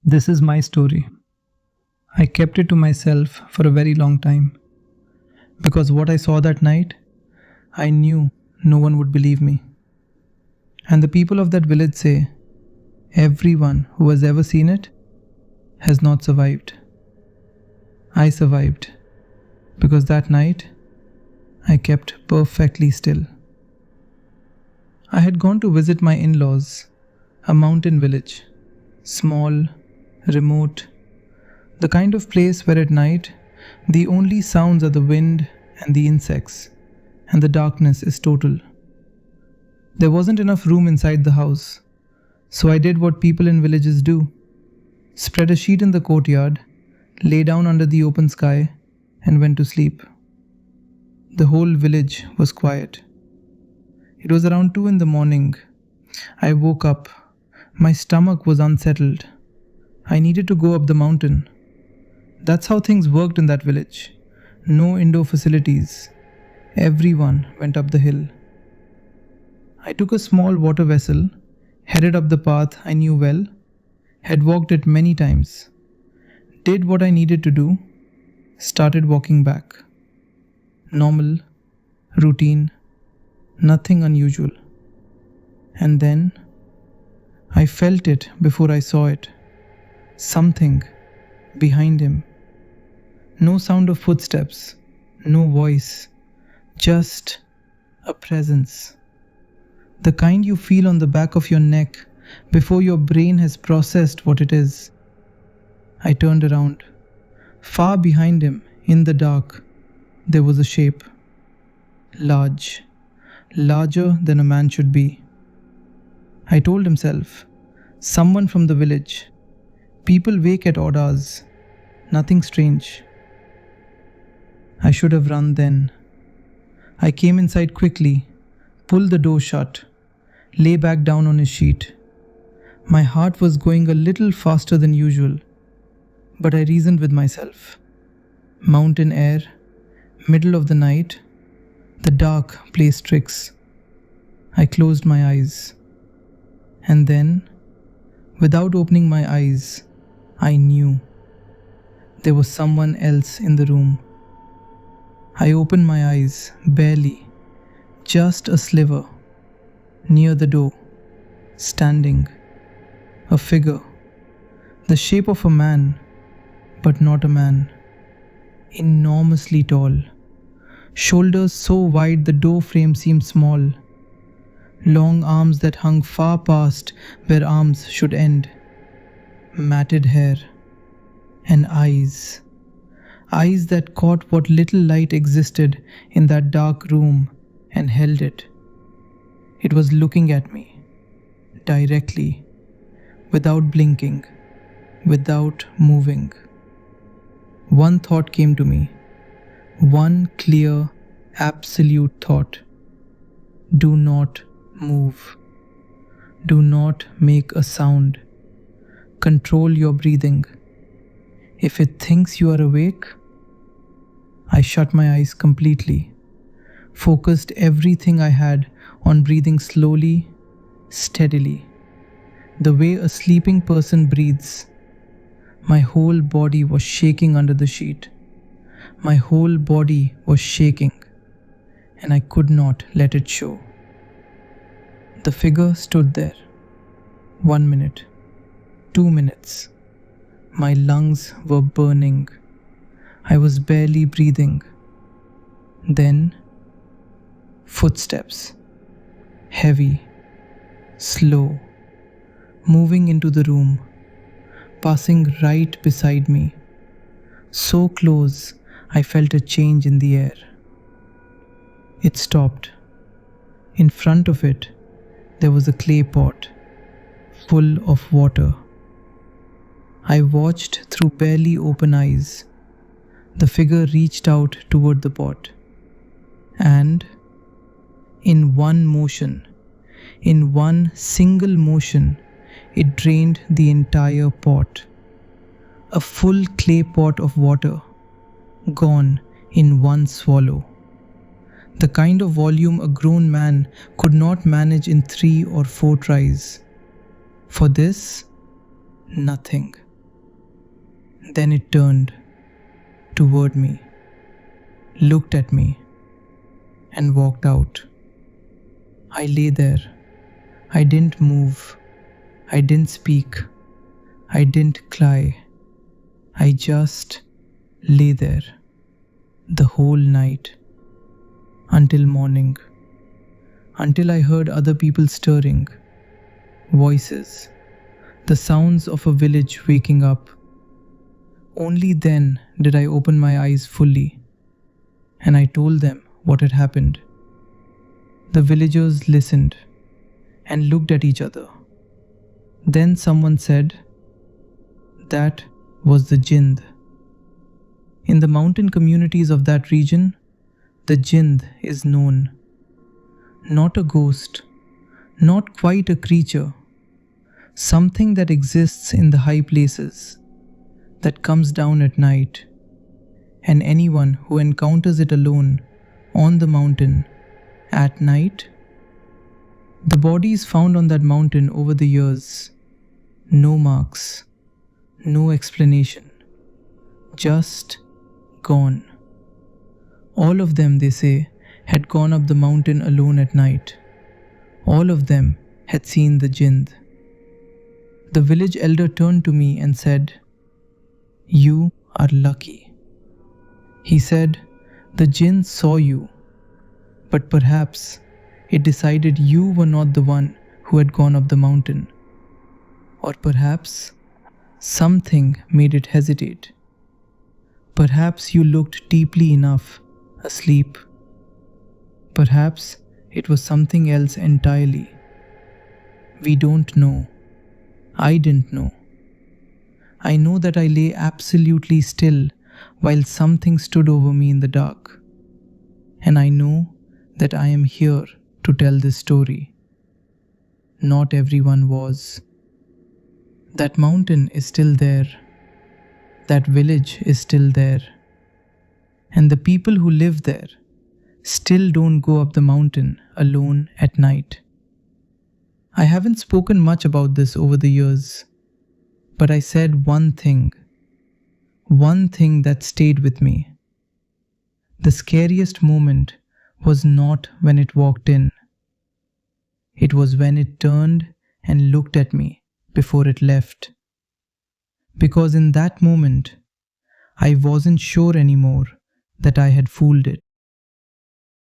This is my story. I kept it to myself for a very long time because what I saw that night, I knew no one would believe me. And the people of that village say everyone who has ever seen it has not survived. I survived because that night I kept perfectly still. I had gone to visit my in laws, a mountain village, small, remote, the kind of place where at night the only sounds are the wind and the insects, and the darkness is total. There wasn't enough room inside the house, so I did what people in villages do: spread a sheet in the courtyard, lay down under the open sky, and went to sleep. The whole village was quiet. It was around 2 in the morning. I woke up. My stomach was unsettled. I needed to go up the mountain. That's how things worked in that village. No indoor facilities. Everyone went up the hill. I took a small water vessel, headed up the path I knew well, had walked it many times, did what I needed to do, started walking back. Normal, routine, nothing unusual. And then I felt it before I saw it. Something behind him. No sound of footsteps, no voice, just a presence. The kind you feel on the back of your neck before your brain has processed what it is. I turned around. Far behind him, in the dark, there was a shape. Large, larger than a man should be. I told himself, someone from the village. People wake at odd hours. Nothing strange. I should have run then. I came inside quickly, pulled the door shut, lay back down on his sheet. My heart was going a little faster than usual, but I reasoned with myself. Mountain air, middle of the night, the dark plays tricks. I closed my eyes. And then, without opening my eyes, I knew there was someone else in the room. I opened my eyes, barely, just a sliver, near the door, standing, a figure, the shape of a man, but not a man, enormously tall, shoulders so wide the door frame seemed small, long arms that hung far past where arms should end, matted hair, and eyes that caught what little light existed in that dark room and held it. It was looking at me, directly, without blinking, without moving. One thought came to me, one clear, absolute thought. Do not move. Do not make a sound. Control your breathing. If it thinks you are awake, I shut my eyes completely, focused everything I had on breathing slowly, steadily, the way a sleeping person breathes. My whole body was shaking under the sheet. My whole body was shaking, and I could not let it show. The figure stood there. 1 minute, 2 minutes. My lungs were burning. I was barely breathing. Then, footsteps. Heavy, slow, moving into the room, passing right beside me. So close, I felt a change in the air. It stopped. In front of it, there was a clay pot, full of water. I watched through barely open eyes. The figure reached out toward the pot, and in one motion, in one single motion, it drained the entire pot. A full clay pot of water, gone in one swallow. The kind of volume a grown man could not manage in 3 or 4 tries. For this, nothing. Then it turned toward me, looked at me, and walked out. I lay there. I didn't move. I didn't speak. I didn't cry. I just lay there the whole night until morning, until I heard other people stirring, voices, the sounds of a village waking up. Only then did I open my eyes fully, and I told them what had happened. The villagers listened and looked at each other. Then someone said, "That was the Jind." In the mountain communities of that region, the Jind is known. Not a ghost, not quite a creature, something that exists in the high places, that comes down at night, and anyone who encounters it alone on the mountain at night. The bodies found on that mountain over the years, no marks, no explanation, just gone. All of them, they say, had gone up the mountain alone at night. All of them had seen the Jind. The village elder turned to me and said, "You are lucky." He said, "The Jind saw you, but perhaps it decided you were not the one who had gone up the mountain. Or perhaps something made it hesitate. Perhaps you looked deeply enough, asleep. Perhaps it was something else entirely. We don't know. I didn't know. I know that I lay absolutely still while something stood over me in the dark. And I know that I am here to tell this story. Not everyone was. That mountain is still there. That village is still there. And the people who live there still don't go up the mountain alone at night. I haven't spoken much about this over the years, but I said one thing that stayed with me. The scariest moment was not when it walked in. It was when it turned and looked at me before it left. Because in that moment, I wasn't sure anymore that I had fooled it.